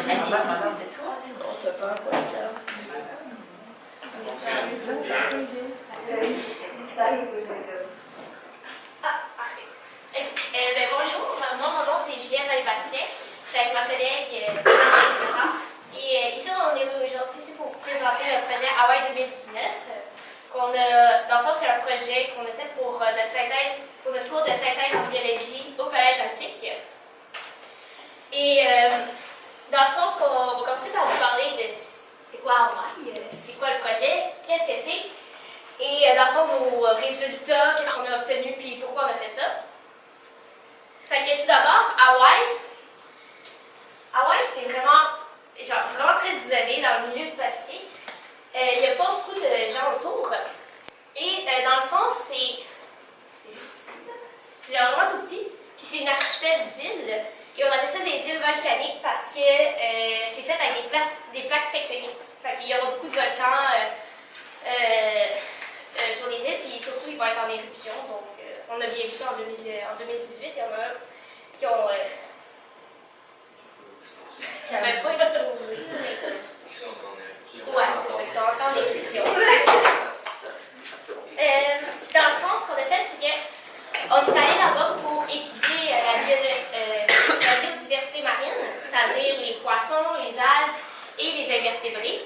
Madame, on se peur pour le cœur. Bonjour, moi mon nom c'est Juliette Valle-Bastien. Je suis avec ma collègue et ici on est aujourd'hui ici pour vous présenter le projet Hawaii 2019. Dans le fond, c'est un projet qu'on a fait pour notre synthèse, pour notre cours de synthèse en biologie au Collège Antique. Et dans le fond, on va commencer par vous parler de c'est quoi Hawaii, c'est quoi le projet, qu'est-ce que c'est, et dans le fond, nos résultats, qu'est-ce qu'on a obtenu, puis pourquoi on a fait ça. Fait que tout d'abord, Hawaii, c'est vraiment très isolé dans le milieu du Pacifique. Il n'y a pas beaucoup de gens autour. Et dans le fond, c'est juste ici, là. C'est vraiment tout petit. Puis c'est une archipel d'îles. Et on appelle ça des îles volcaniques parce que c'est fait avec des plaques tectoniques. Fait qu'il y aura beaucoup de volcans sur les îles, puis surtout ils vont être en éruption. Donc on a bien vu ça en 2018. Il y en a qui n'avaient pas explosé. Ouais, c'est ça, qui sont encore en éruption. Dans le fond, ce qu'on a fait, c'est qu'on est allé là-bas pour étudier la biodiversité marine, c'est-à-dire les poissons, les algues et les invertébrés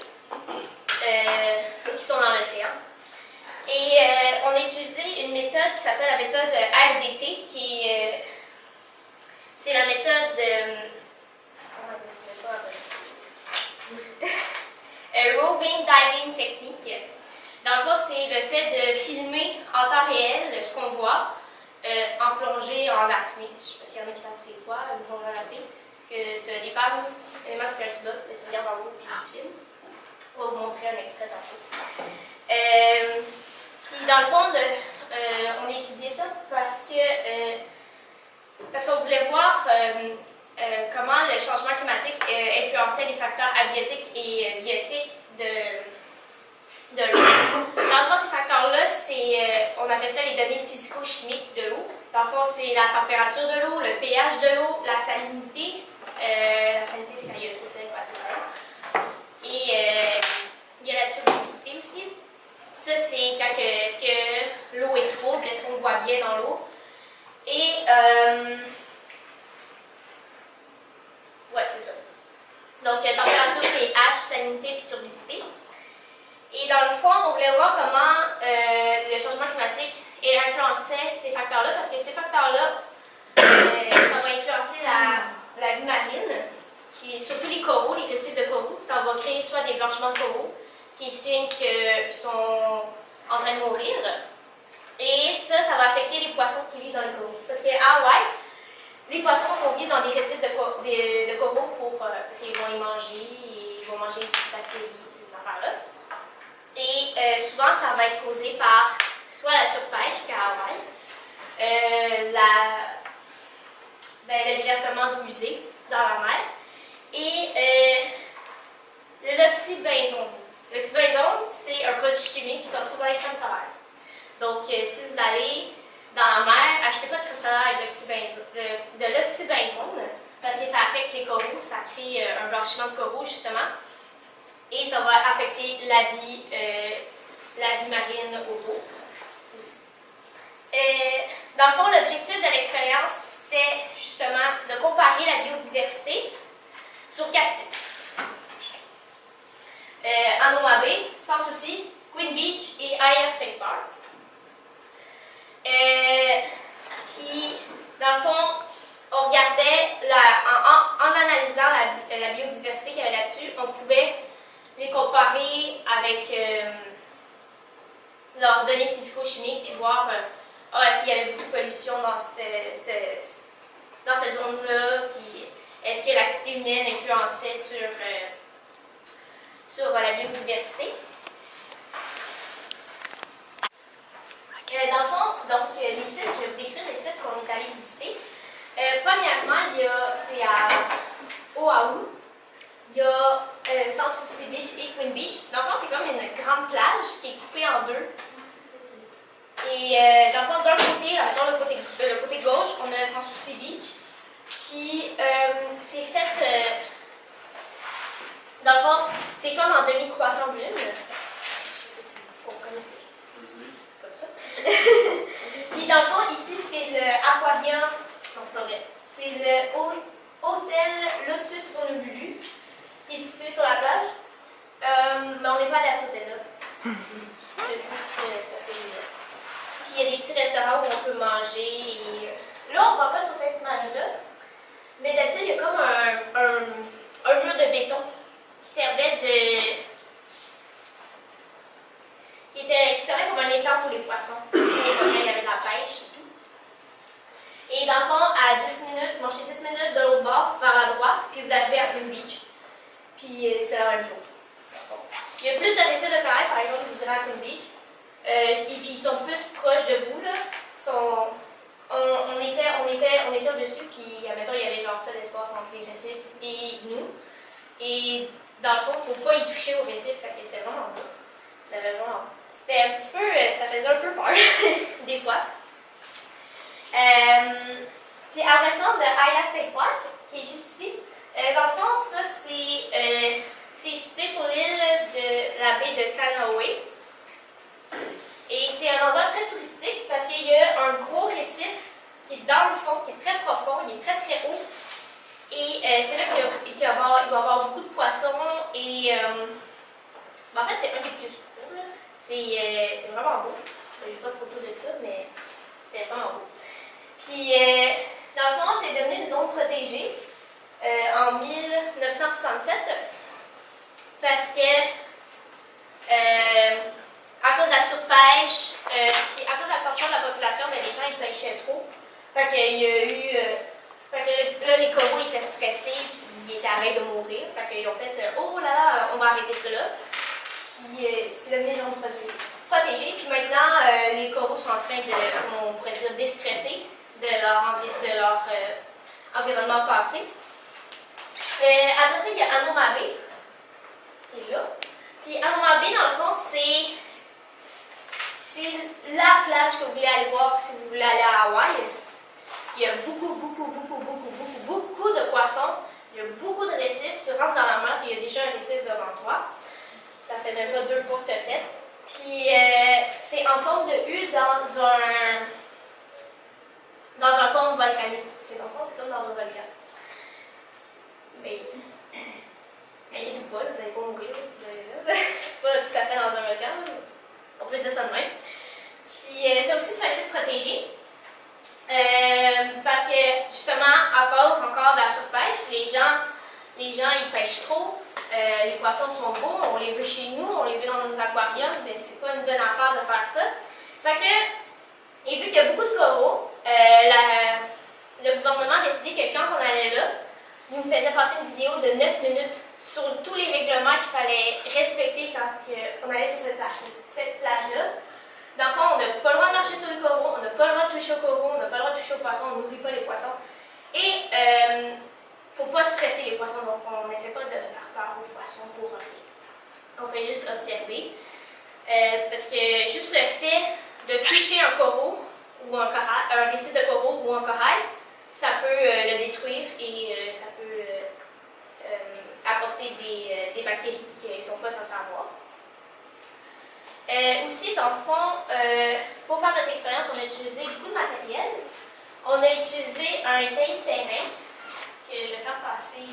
qui sont dans l'océan. Et on a utilisé une méthode qui s'appelle la méthode RDT, c'est la méthode Roving Diving Technique. Dans le fond, c'est le fait de filmer en temps réel ce qu'on voit en plongée en apnée. Je ne sais pas s'il y en a qui savent c'est quoi, une plongée en apnée. Parce que tu as des palmes, évidemment c'est un tuba, là, tu regardes en haut et tu filmes. On va vous montrer un extrait tantôt. Puis dans le fond, on a étudié ça parce qu'on voulait voir comment le changement climatique influençait les facteurs abiotiques et biotiques de l'eau. Dans le fond, ces facteurs-là, on appelle ça les données physico-chimiques de l'eau. Dans le fond, c'est la température de l'eau, le pH de l'eau, la salinité. La salinité, c'est quand il y a trop de sel, pas assez de sel. Et il y a la turbidité aussi. Ça, c'est quand est-ce que l'eau est trouble, est-ce qu'on voit bien dans l'eau. Et ouais, c'est ça. Donc, température, pH, salinité puis turbidité. Et dans le fond, on voulait voir comment le changement climatique influençait ces facteurs-là, parce que ces facteurs-là, ça va influencer la vie marine, surtout les coraux, les récifs de coraux. Ça va créer soit des blanchiments de coraux, qui est signe qu'ils sont en train de mourir. Et ça va affecter les poissons qui vivent dans les coraux. Parce qu'à Hawaï, les poissons vont vivre dans des récifs de coraux parce qu'ils vont y manger, ils vont manger des bactéries, ces affaires-là. Et souvent, ça va être causé par soit la surpêche qu'à Hawaï, le déversement d'eau usée dans la mer, et l'oxybenzone. L'oxybenzone, c'est un produit chimique qui se retrouve dans les crèmes solaires. Donc, si vous allez dans la mer, achetez pas de crème solaire avec de l'oxybenzone, parce que ça affecte les coraux, ça crée un blanchiment de coraux, justement. Et ça va affecter la vie marine autour aussi. Dans le fond, l'objectif de l'expérience, c'était justement de comparer la biodiversité sur 4 types. Anoa Bay, Sans Souci, Queen Beach et Aya State Park. Puis, dans le fond, on regardait, en analysant la biodiversité qu'il y avait là-dessus, on pouvait les comparer avec leurs données physico-chimiques, puis voir est-ce qu'il y avait beaucoup de pollution dans cette zone-là, puis est-ce que l'activité humaine influençait sur la biodiversité. Dans le fond, donc, les sites, je vais vous décrire les sites qu'on est allé visiter. Premièrement, c'est à Oahu. Il y a Sans Souci Beach et Queen Beach. Dans le fond, c'est comme une grande plage qui est coupée en deux. Et dans le fond, d'un côté, mettons le côté gauche, on a Sans Souci Beach. Puis, c'est fait c'est comme en demi-croissant de lune. Je sais pas si vous comprenez ce que je dis. Comme ça. Puis dans le fond, ici, c'est le aquarium. Non, c'est pas vrai. C'est le hôtel Lotus Honolulu, qui est situé sur la plage. Mais on n'est pas allé à cet hôtel-là. C'est juste parce que puis il y a des petits restaurants où on peut manger. Et, là, on ne va pas sur Sainte-Marie-là. Mais d'habitude, il y a comme un mur de béton qui servait qui servait comme un étang pour les poissons. Quand il y avait de la pêche et tout. Et dans le fond, à 10 minutes, marchez 10 minutes de l'autre bord, vers la droite, puis vous arrivez à Queen Beach. Puis c'est la même chose. Il y a plus de récifs de corail, par exemple, je dirais à Queen Beach. Et puis ils sont plus proches de vous, là. On était au-dessus, puis admettons, il y avait genre ça l'espace entre les récifs et nous. Et dans le fond, il ne faut pas y toucher au récif, fait que c'était vraiment ça. C'était un petit peu, ça faisait un peu peur, des fois. Puis après ça, on a Aya State Park, qui est juste ici. Dans le fond, ça, c'est situé sur l'île de la baie de Kanawai. Et c'est un endroit très touristique parce qu'il y a un gros récif qui est dans le fond, qui est très profond, il est très très haut. Et c'est là qu'il va y avoir beaucoup de poissons et en fait c'est un des plus cool. C'est vraiment beau. J'ai pas de photo de ça, mais c'était vraiment beau. Puis dans le fond, c'est devenu une zone protégée en 1967 parce que à cause de la surpêche, puis à cause de la croissance de la population, mais les gens ils pêchaient trop. Fait qu'il y a eu. Fait que là, les coraux étaient stressés, puis ils étaient à veille de mourir. Fait qu'ils ont fait oh là là, on va arrêter ça là. Puis c'est devenu une zone protégée. Puis maintenant, les coraux sont en train de, comment on pourrait dire, déstresser de leur environnement passé. Après ça, il y a Anoma Bay, qui est là. Puis Anoma Bay, dans le fond, c'est la plage que vous voulez aller voir si vous voulez aller à Hawaï. Il y a beaucoup de poissons. Il y a beaucoup de récifs. Tu rentres dans la mer et il y a déjà un récif devant toi. Ça fait même pas 2 pas que tu as fait. Puis c'est en forme de U dans un cône volcanique. Et dans le fond, c'est comme dans un volcan. Mais inquiétez-vous pas, vous n'allez pas mourir si vous allez là. C'est pas tout à fait dans un volcan. On peut dire ça de même. Puis ça aussi, c'est un site protégé. Parce que justement, à cause encore de la surpêche, les gens ils pêchent trop. Les poissons sont beaux, on les veut chez nous, on les veut dans nos aquariums, mais c'est pas une bonne affaire de faire ça. Fait que, et vu qu'il y a beaucoup de coraux, le gouvernement a décidé que quand on allait là, il nous faisait passer une vidéo de 9 minutes sur tous les règlements qu'il fallait respecter quand on allait sur cette plage-là. Dans le fond, on n'a pas le droit de marcher sur les coraux, on n'a pas le droit de toucher aux coraux, on n'a pas le droit de toucher aux poissons, on n'oublie pas les poissons. Et il ne faut pas stresser les poissons, donc on n'essaie pas de faire peur aux poissons pour rien. On fait juste observer. Parce que juste le fait de toucher un coraux ou un récif de coraux ou un corail, ça peut le détruire et ça peut apporter des bactéries qui ne sont pas censées avoir. Aussi, dans le fond, pour faire notre expérience, on a utilisé beaucoup de matériel. On a utilisé un cahier de terrain que je vais faire passer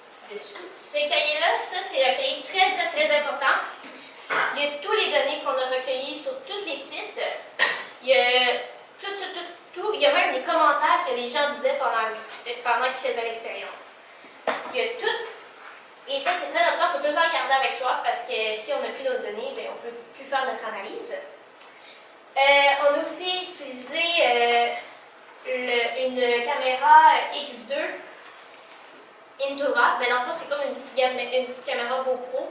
ci-dessus. Ce cahier-là, ça, c'est un cahier très important. Il y a toutes les données qu'on a recueillies sur tous les sites. Il y a tout. Il y a même les commentaires que les gens disaient pendant qu'ils faisaient l'expérience. Il y a tout. Et ça, c'est très important, il faut tout le temps le garder avec soi parce que si on n'a plus nos données, bien, on ne peut plus faire notre analyse. On a aussi utilisé une caméra X2 Intura. Ben, dans le fond, c'est comme une petite caméra GoPro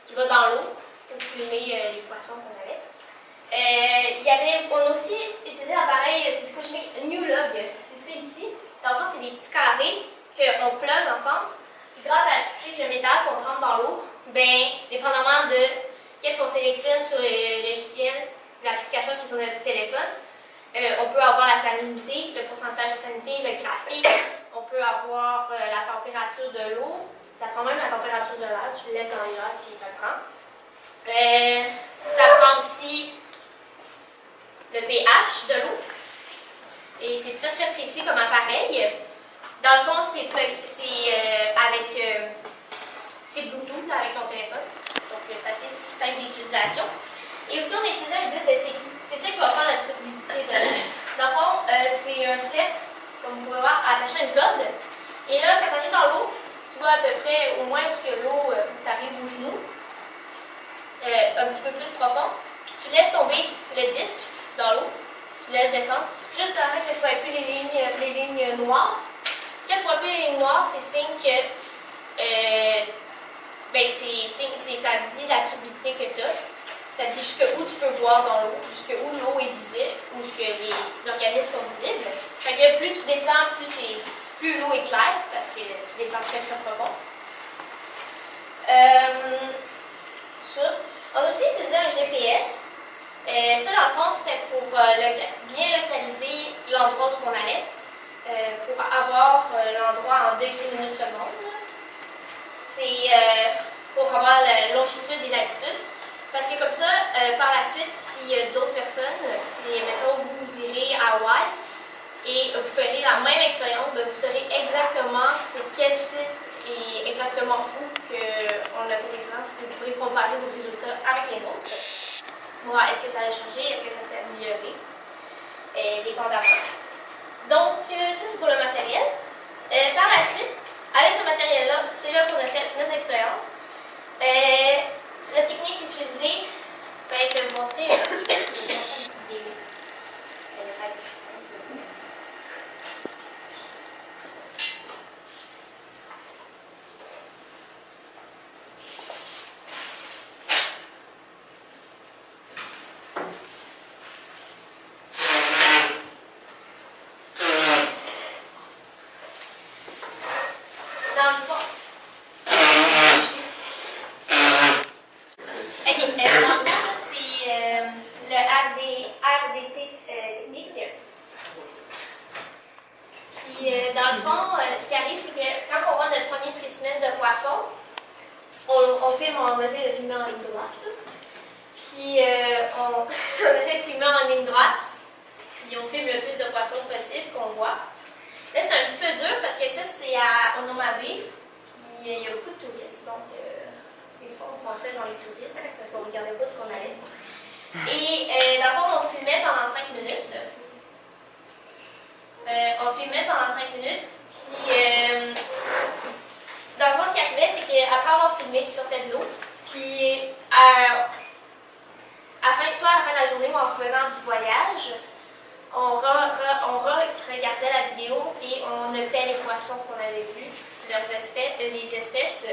qui va dans l'eau pour filmer les poissons qu'on avait. On a aussi utilisé l'appareil physico-chimique New Log. C'est ça ici. Dans le fond, c'est des petits carrés qu'on plug ensemble. Grâce à la petite tige de métal qu'on trempe dans l'eau, bien, dépendamment de qu'est-ce qu'on sélectionne sur le logiciel, l'application qui est sur notre téléphone, on peut avoir la salinité, le pourcentage de salinité, le graphique, on peut avoir la température de l'eau, Ça prend même la température de l'air. Tu le lèves dans l'air, puis ça le prend. Ça prend aussi le pH de l'eau. Et c'est très très précis comme appareil. Dans le fond, c'est Bluetooth là, avec ton téléphone. Donc c'est assez simple d'utilisation. Et aussi on a utilisé un disque de sécu. C'est ça qui va faire la turbidité de l'eau. Dans le fond, c'est un cercle, comme vous pouvez voir, attaché à une corde. Et là, quand tu arrives dans l'eau, tu vois à peu près au moins où l'eau t'arrive au genou. Un petit peu plus profond. Puis tu laisses tomber le disque dans l'eau. Tu laisses descendre. Juste avant que tu vois plus les lignes noires. Quand tu vois plus les lignes noires, c'est signe que ça dit la turbidité que tu as. Ça dit jusqu'où tu peux voir dans l'eau, jusqu'où l'eau est visible, ou jusque les organismes sont visibles. Fait que plus tu descends, plus l'eau est claire, parce que tu descends très très profond. Ça. On a aussi utilisé un GPS. Ça, dans le fond, c'était pour bien localiser l'endroit où on allait, pour avoir l'endroit en degrés, minutes, secondes. C'est pour avoir la longitude et latitude. Parce que comme ça, par la suite, s'il y a d'autres personnes, si, mettons, vous irez à Hawaï et vous ferez la même expérience, vous saurez exactement c'est quel site et exactement où on a fait l'expérience. Vous pourrez comparer vos résultats avec les nôtres. Voir est-ce que ça a changé, est-ce que ça s'est amélioré, dépendamment. Donc, ça c'est pour le matériel. Par la suite, avec ce matériel-là, c'est là qu'on a fait notre expérience. La technique utilisée, je vais vous montrer une petite vidéo. Ça va être plus simple. Dans le fond, ça c'est le RDT technique. Puis dans le fond, ce qui arrive, c'est que quand on voit notre premier spécimen de poisson, on essaie de filmer en ligne droite. Puis on essaie de filmer en ligne droite. Puis on filme le plus de poissons possible qu'on voit. Là, c'est un petit peu dur parce que ça, c'est à Onomabé. Puis il y a beaucoup de touristes. Donc, des fois, on fonçait dans les touristes parce qu'on ne regardait pas ce qu'on allait. Et dans le fond, on filmait pendant 5 minutes. Puis, dans le fond, ce qui arrivait, c'est qu'après avoir filmé, tu sortais de l'eau. Puis, soit à la fin de la journée ou en revenant du voyage, on regardait la vidéo et on notait les poissons qu'on avait vus, les espèces,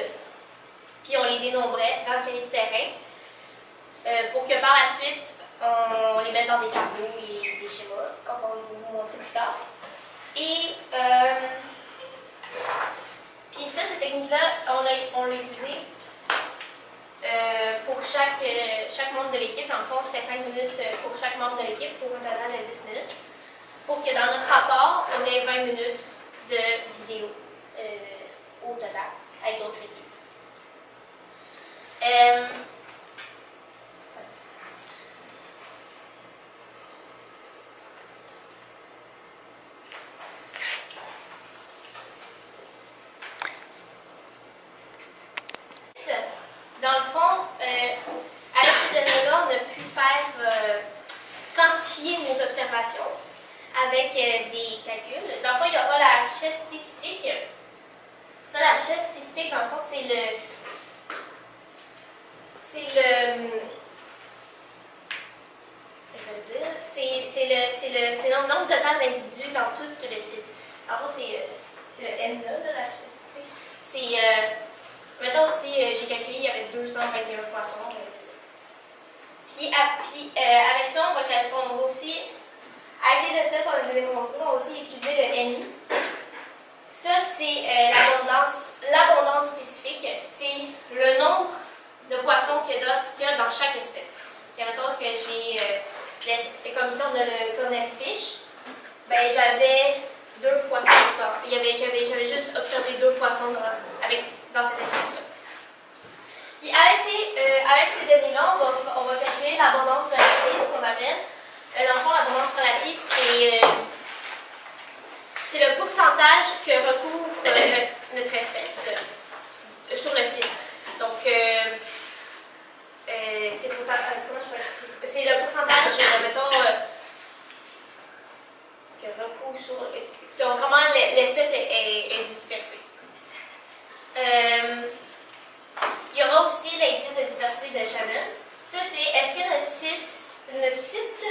puis on les dénombrait dans le cahier de terrain pour que par la suite, on les mette dans des tableaux et des schémas, comme on va vous montrer plus tard. Et puis ça, cette technique-là, on l'a utilisée pour chaque membre de l'équipe. En fond, c'était 5 minutes pour chaque membre de l'équipe, pour un total de 10 minutes. Pour que dans notre rapport, on ait 20 minutes de vidéo au total, avec d'autres équipes. Dans le fond, avec ces données-là, on a pu faire quantifier nos observations avec des calculs. Dans le fond, il y aura la richesse spécifique. Ça, la richesse spécifique, dans le fond, c'est le nombre total d'individus dans tout le site. En fond, c'est le N là, de la richesse spécifique. Mettons, si j'ai calculé, il y avait 221 poissons, mais c'est ça. Puis avec ça, on va aussi, avec les espèces qu'on a donné on va aussi utiliser le NI. Ça, c'est l'abondance spécifique. C'est le nombre de poissons qu'il y a dans chaque espèce. Mettons que j'ai, c'est comme ici, on a le cornet fish. Ben, j'avais 2 poissons. J'avais juste observé 2 poissons avec dans cette espèce-là. Puis avec ces données-là, on va calculer l'abondance relative qu'on appelle. Dans le fond, l'abondance relative, c'est le pourcentage que recouvre notre espèce sur le site. Donc, c'est le pourcentage, mettons, que recouvre sur. Donc, comment l'espèce est dispersée. Il y aura aussi l'indice de diversité de Shannon. Ça, c'est est-ce que notre site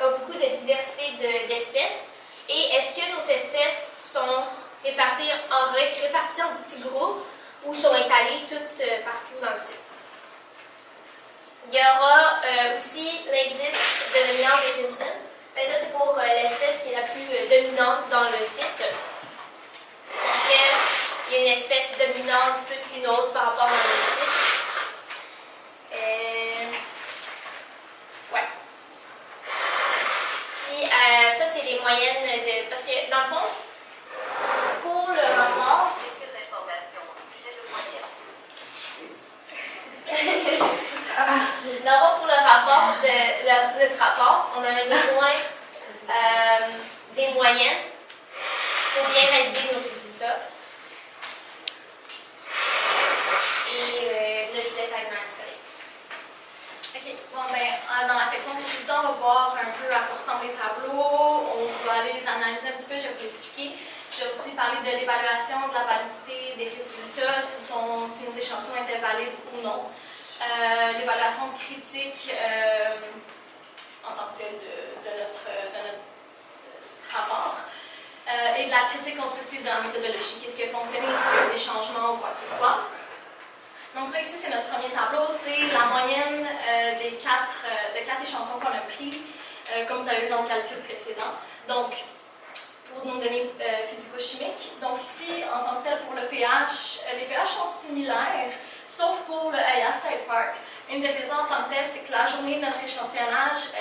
a beaucoup de diversité d'espèces et est-ce que nos espèces sont réparties en petits groupes ou sont étalées toutes partout dans le site. Il y aura aussi l'indice de dominance de Simpson. Ben, ça, c'est pour l'espèce qui est la plus dominante dans le site. Est-ce qu'il y a une espèce dominante plus qu'une autre par rapport à un site? Ouais. Puis, ça, c'est les moyennes de. Parce que, dans le fond, pour le rapport. Quelques informations au sujet de moyenne. D'abord, pour le rapport notre rapport, on avait besoin des moyennes pour bien valider nos résultats. Et là, je vous laisse avec ma collègue. OK. Bon, ben, dans la section résultats, on va voir un peu à quoi ressemblent les tableaux. On va aller les analyser un petit peu, je vais vous l'expliquer. Je vais aussi parler de l'évaluation, de la validité des résultats, si nos échantillons étaient valides ou non. L'évaluation critique en tant que de notre rapport. Et de la critique constructive de la méthodologie. Qu'est-ce qui a fonctionné, s'il y a eu des changements ou quoi que ce soit. Donc ça ici, c'est notre premier tableau, c'est la moyenne de quatre échantillons qu'on a pris, comme vous avez vu dans le calcul précédent. Donc, pour nos données physico-chimiques. Donc ici, en tant que tel, pour le pH, les pH sont similaires, sauf pour le Aya State Park. Une des raisons en tant que telle, c'est que la journée de notre échantillonnage,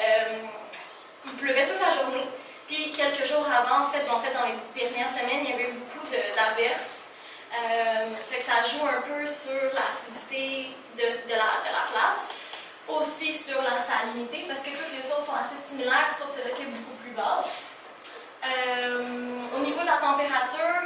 il pleuvait toute la journée. Puis quelques jours avant, en fait, dans les dernières semaines, il y avait eu beaucoup d'averses. Ça fait que ça joue un peu sur l'acidité de la place, aussi sur la salinité, parce que toutes les autres sont assez similaires, sauf celle-là qui est beaucoup plus basse. Au niveau de la température,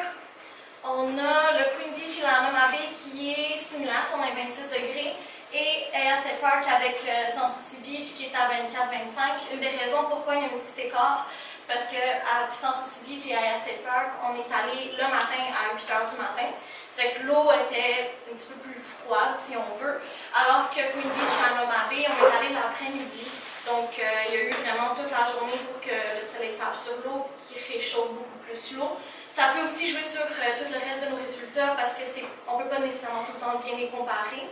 on a le Queen Beach et la Anama Bay qui est similaire, sont à 26 degrés, et Aya State Park avec Sans Souci Beach qui est à 24-25. Une des raisons pourquoi il y a un petit écart, c'est parce qu'à Sans Souci Beach et Aya State Park, on est allé le matin à 8 h du matin. Ça fait que l'eau était un petit peu plus froide, si on veut, alors que Queen Beach et Anama Bay, on est allé l'après-midi. Donc, il y a eu vraiment toute la journée pour que le soleil tape sur l'eau qui réchauffe beaucoup plus l'eau. Ça peut aussi jouer sur tout le reste de nos résultats parce qu'on ne peut pas nécessairement tout le temps bien les comparer.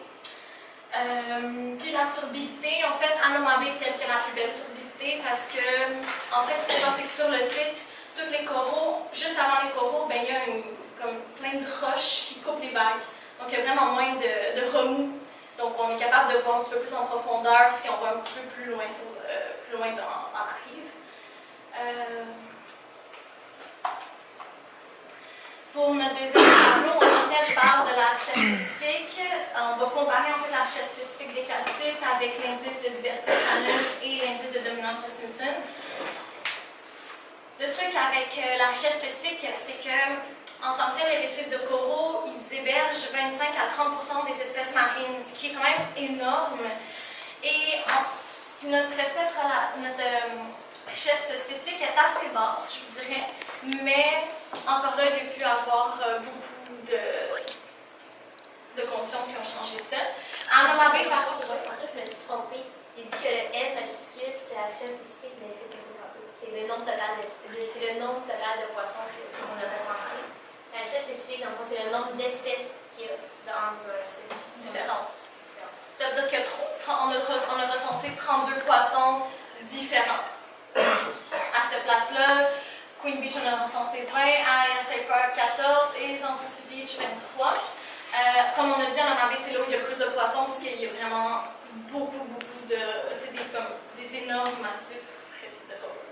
Puis la turbidité, en fait, Anama Bay, c'est elle qui a la plus belle turbidité parce que, en fait, ce qui se passe, c'est que sur le site, tous les coraux, juste avant les coraux, ben, il y a comme plein de roches qui coupent les vagues. Donc, il y a vraiment moins de remous. Donc, on est capable de voir un petit peu plus en profondeur si on va un petit peu plus loin, dans la rive. Pour notre deuxième tableau, en tant que tel, je parle de la richesse spécifique. On va comparer en fait la richesse spécifique des calcites avec l'indice de diversité de Shannon et l'indice de dominance de Simpson. Le truc avec la richesse spécifique, c'est que en tant que tel, les récifs de coraux, ils hébergent 25 à 30% des espèces marines, ce qui est quand même énorme. Et notre richesse spécifique est assez basse, je vous dirais, mais encore là, il y a pu avoir beaucoup de conditions qui ont changé ça. Anama Bay, par contre, je me suis trompée. J'ai dit que le N majuscule, c'était la richesse spécifique, mais c'est pas ça tantôt. C'est le nombre total de poissons qu'on a recensé. La richesse spécifique, dans le fond, c'est le nombre d'espèces qu'il y a dans un site. différentes. Ça veut dire qu'on a recensé 32 poissons différents. À cette place-là, Queen Beach, on a recensé 20, Aya State Park 14 et Sans Souci Beach 23. Comme on a dit, Anama Bay, c'est là où il y a plus de poissons parce qu'il y a vraiment beaucoup de. C'est des énormes massifs récifs de coraux.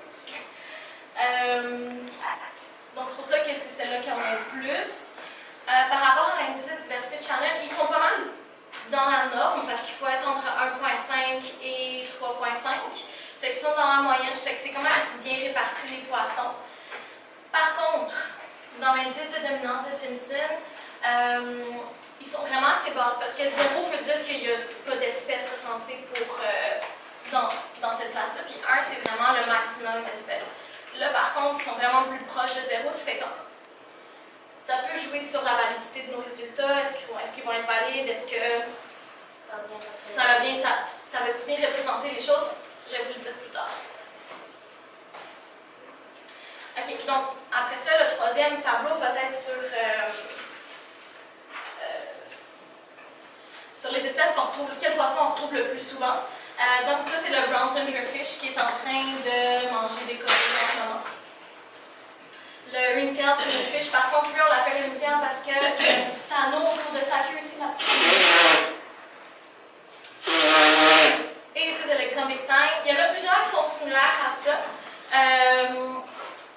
Donc, c'est pour ça que c'est celle-là qui en a le plus. Par rapport à l'indice de diversité de Shannon, moyenne, ça fait que c'est quand même assez bien réparti les poissons. Par contre, dans l'indice de dominance de Simpson, ils sont vraiment assez basses parce que 0 veut dire qu'il n'y a pas d'espèces recensées dans cette classe-là, puis 1 c'est vraiment le maximum d'espèces. Là par contre, ils sont vraiment plus proches de 0, ça fait que ça peut jouer sur la validité de nos résultats, est-ce qu'ils vont être valides, est-ce que ça va-tu bien représenter les choses? Je vais vous le dire plus tard. Ok, donc après ça, le troisième tableau va être sur les espèces qu'on retrouve, quels poissons on retrouve le plus souvent. Donc ça, c'est le brown gingerfish qui est en train de manger des coquilles en ce moment. Le ringtail silverfish, par contre, lui, on l'appelle ringtail parce qu'il y a un petit anneau autour de sa queue ici, la petite. Et ça, c'est le convict time. Il y en a plusieurs qui sont similaires à ça.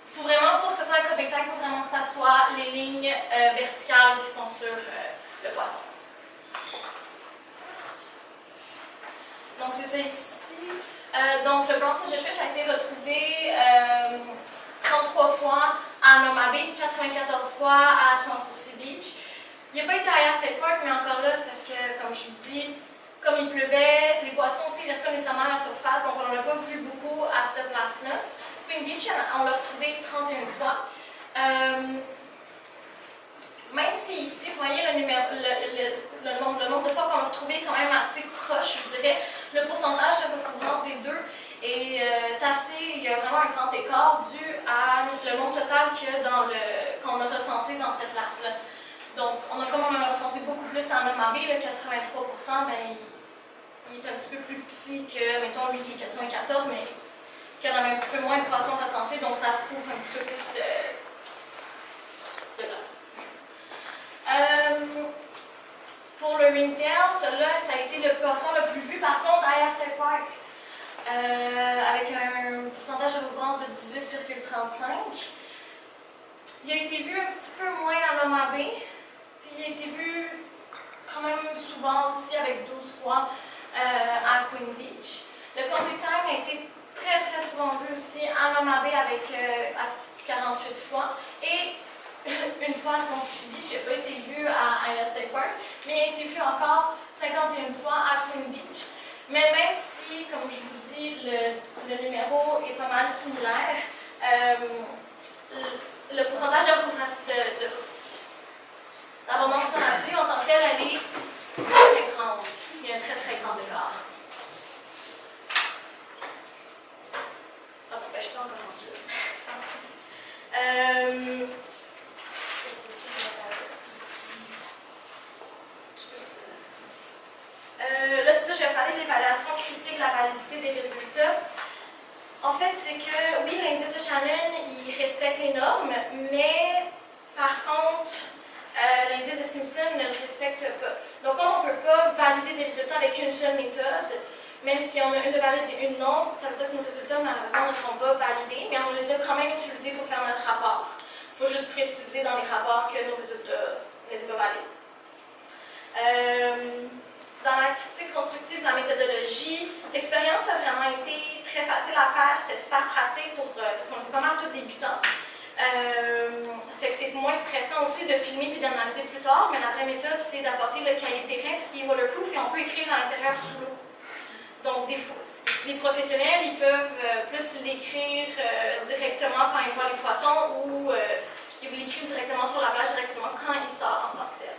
Faut vraiment, pour que ce soit un convict time, il faut vraiment que ça soit les lignes verticales qui sont sur le poisson. Donc, c'est ça ici. Donc, le brown silverfish a été retrouvé 33 fois à Noma Bay, 94 fois à Sans-Souci Beach. Il n'a pas été à State Park, mais encore là, c'est parce que, comme je vous dis, comme il pleuvait, les poissons aussi ne restent pas nécessairement à la surface, donc on n'en a pas vu beaucoup à cette place-là. Queen Beach, on l'a retrouvé 31 fois. Même si ici, vous voyez le nombre de fois qu'on l'a retrouvé est quand même assez proche, je dirais, le pourcentage de recouvrance des deux est assez, il y a vraiment un grand écart dû à le nombre total qu'il y a qu'on a recensé dans cette place-là. Donc, comme on en a recensé beaucoup plus en Noma Bay, le 83%, ben, il est un petit peu plus petit que, mettons, lui qui est 94, mais qu'il y en a un petit peu moins de poissons recensés, donc ça prouve un petit peu plus de glace. Pour le ringtail, celui-là, ça a été le poisson le plus vu, par contre, à State Park, avec un pourcentage de recouvrance de 18,35. Il a été vu un petit peu moins à Noma Bay, puis il a été vu quand même souvent aussi, avec 12 fois à Queen Beach. Le convict time a été très très souvent vu aussi à Noma Bay avec 48 fois, et une fois à Sans-Souci Beach, il n'a pas été vu à State Park, mais il a été vu encore 51 fois à Queen Beach. Mais même si, comme je vous dis, le numéro est pas mal similaire, le pourcentage d'abondance relative en tant que tel, elle est très grande. Il y a un très très grand écart. Ah bon, ben je peux encore continuer. Là, c'est ça, je vais parler de l'évaluation critique de la validité des résultats. En fait, c'est que, oui, l'indice de Shannon, il respecte les normes, mais par contre, l'indice de Simpson ne le respecte pas. Donc, comme on ne peut pas valider des résultats avec une seule méthode, même si on a une de valide et une non, ça veut dire que nos résultats, malheureusement, ne seront pas validés, mais on les a quand même utilisés pour faire notre rapport. Il faut juste préciser dans les rapports que nos résultats n'étaient pas valides. Dans la critique constructive de la méthodologie, l'expérience a vraiment été très facile à faire, c'était super pratique parce qu'on était pas mal tous débutants. C'est moins stressant aussi de filmer puis d'analyser plus tard, mais la vraie méthode, c'est d'apporter le cahier de terrain puisqu'il est waterproof et on peut écrire à l'intérieur sous l'eau. Donc, des professionnels, ils peuvent plus l'écrire directement quand ils voient les poissons ou ils vous l'écrivent directement sur la plage, directement quand ils sortent en tant que tel.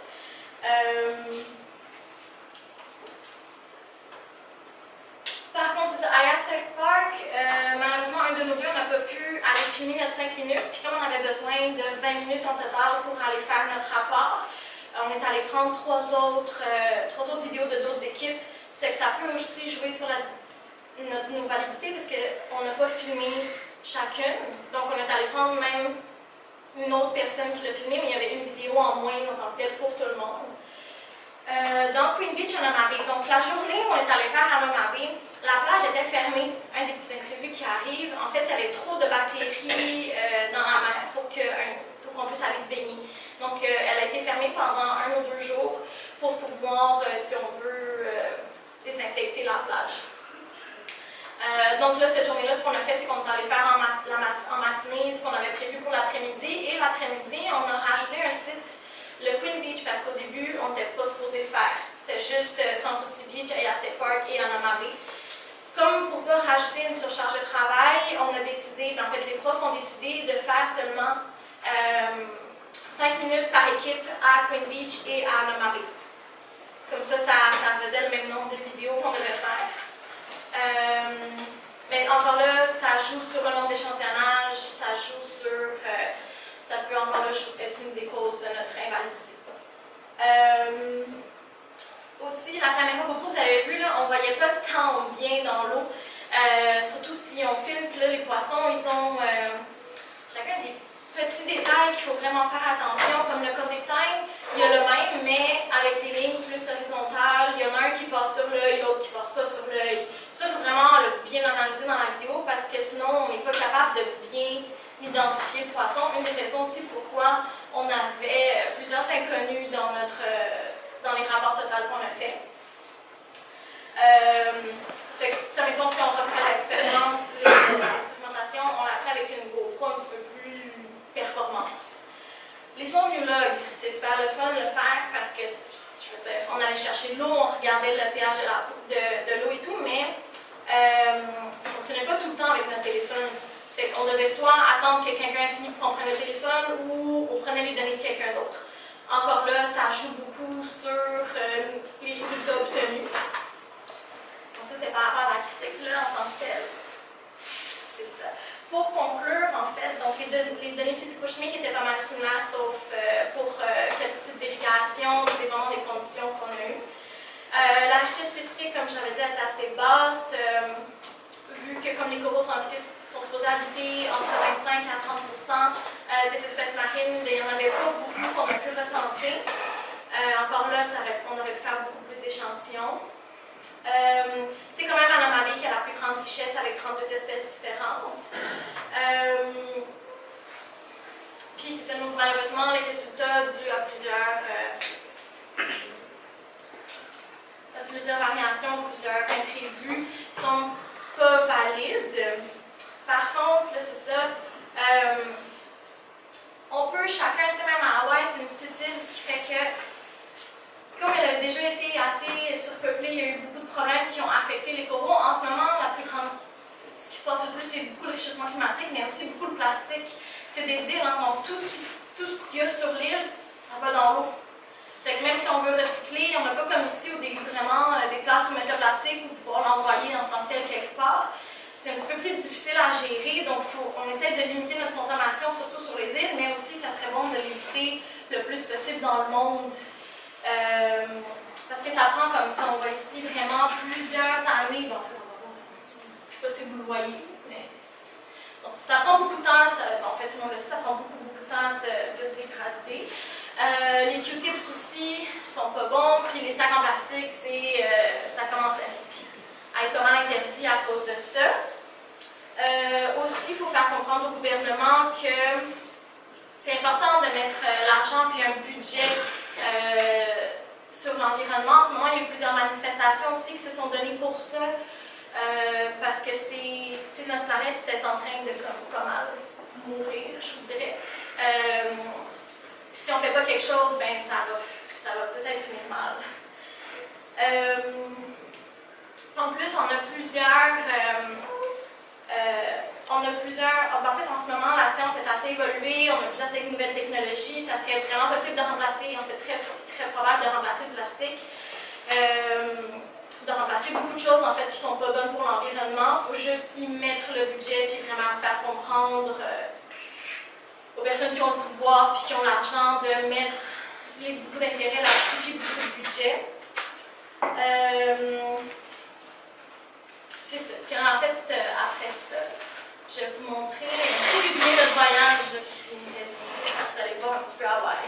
Par contre, à State Park, malheureusement, un de nos deux, on n'a pas pu aller filmer notre 5 minutes. Puis comme on avait besoin de 20 minutes en total pour aller faire notre rapport, on est allé prendre trois autres vidéos de d'autres équipes. C'est que ça peut aussi jouer sur nos validités parce qu'on n'a pas filmé chacune. Donc, on est allé prendre même une autre personne qui l'a filmé, mais il y avait une vidéo en moins en tant que telle pour tout le monde. Dans Queen Beach, à Noma Bay. Donc, la journée où on est allé faire à Noma Bay, la plage était fermée. Un des petits imprévus qui arrive, en fait, il y avait trop de bactéries dans la mer pour qu'on puisse aller se baigner. Donc, elle a été fermée pendant 1 ou 2 jours pour pouvoir, si on veut, désinfecter la plage. Donc là, cette journée-là, ce qu'on a fait, c'est qu'on est allé faire en matinée ce qu'on avait prévu pour l'après-midi. Et l'après-midi, on a rajouté un site, le Queen Beach, parce qu'au début, on n'était pas supposé le faire. C'était juste Sans Souci Beach, Ayase Park et Anama Bay. Comme pour ne pas rajouter une surcharge de travail, on a décidé, en fait, les profs ont décidé de faire seulement 5 minutes par équipe à Queen Beach et à Anama Bay. Comme ça faisait le même nombre de vidéos qu'on devait faire. Mais encore là, ça joue sur le nombre d'échantillonnage, ça joue sur... ça peut encore là être une des causes de notre invalidité. Aussi, la caméra GoPro, vous avez vu, là, on ne voyait pas tant bien dans l'eau. Surtout si on filme, puis là, les poissons, ils ont chacun des petits détails qu'il faut vraiment faire attention, comme le Codec Time, il y a le même, mais avec des lignes plus horizontales. Il y en a un qui passe sur l'œil, l'autre qui ne passe pas sur l'œil. Ça, il faut vraiment le bien analyser dans la vidéo parce que sinon, on n'est pas capable de bien identifier le poisson. Une des raisons aussi pourquoi on avait plusieurs inconnus dans les rapports totaux qu'on a fait. Ça mettons, si on refait l'expérimentation, on l'a fait avec une GoPro un petit peu plus performante. Les sondiologues, c'est super le fun de le faire parce que, je veux dire, on allait chercher de l'eau, on regardait le pH de l'eau et tout, mais on ne fonctionnait pas tout le temps avec notre téléphone. C'est qu'on devait soit attendre que quelqu'un ait fini pour qu'on prenne le téléphone ou on prenait les données de quelqu'un d'autre. Encore là, ça joue beaucoup sur les résultats obtenus. Donc ça, c'était par rapport à la critique là, en tant que telle. C'est ça. Pour conclure, en fait, donc les données physico-chimiques étaient pas mal similaires, sauf pour quelques petites vérifications, dépendant des conditions qu'on a eues. La richesse spécifique, comme j'avais dit, est assez basse, vu que comme les coraux sont supposés habiter entre 25 à 30 des espèces marines, il n'y en avait pas beaucoup qu'on a pu recenser. Encore là, on aurait pu faire beaucoup plus d'échantillons. C'est quand même Anama Bay qui a la plus grande richesse avec 32 espèces différentes. Puis c'est ça, nous, malheureusement, les résultats dus à plusieurs variations, plusieurs imprévus, sont pas valides. Par contre, là, c'est ça. On peut chacun, tu sais, même à Hawaï, c'est une petite île, ce qui fait que comme elle a déjà été assez surpeuplée, il y a eu beaucoup de problèmes qui ont affecté les coraux. En ce moment, ce qui se passe le plus, c'est beaucoup le réchauffement climatique, mais aussi beaucoup de plastique. C'est des îles, hein, donc tout ce qu'il y a sur l'île, ça va dans l'eau. C'est que même si on veut recycler, on n'a pas comme ici, où vraiment des places pour mettre le plastique ou pouvoir l'envoyer en tant que tel quelque part. C'est un petit peu plus difficile à gérer, donc on essaie de limiter notre consommation, surtout sur les îles, mais aussi, ça serait bon de l'éviter le plus possible dans le monde. Parce que ça prend comme on va ici vraiment plusieurs années. Bon, je ne sais pas si vous le voyez, mais donc, ça prend beaucoup de temps. En fait, tout le monde le sait, ça prend beaucoup de temps de dégrader. Les Q-tips aussi sont pas bons, puis les sacs en plastique, ça commence à être pas mal interdit à cause de ça. Aussi, il faut faire comprendre au gouvernement que c'est important de mettre l'argent puis un budget sur l'environnement. En ce moment, il y a eu plusieurs manifestations aussi qui se sont données pour ça, parce que notre planète est en train de pas mal mourir, je vous dirais. Si on ne fait pas quelque chose, ben ça va peut-être finir mal. En plus, on a plusieurs. En fait, en ce moment, la science est assez évoluée, on a plusieurs nouvelles technologies. Ça serait vraiment possible de remplacer, en fait, très, très probable de remplacer le plastique. De remplacer beaucoup de choses, en fait, qui ne sont pas bonnes pour l'environnement. Il faut juste y mettre le budget et vraiment faire comprendre aux personnes qui ont le pouvoir et qui ont l'argent de mettre beaucoup d'intérêt là-dessus et beaucoup de budget. C'est ça. Puis en fait, après ça, je vais vous montrer un petit résumé de notre voyage là, qui finirait bien. Vous allez voir un petit peu Hawaï.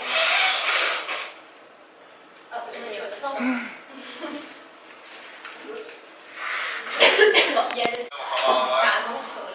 Ah, il n'y a pas de son. Bon, il y a le ça annonce sur le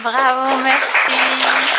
Bravo, merci.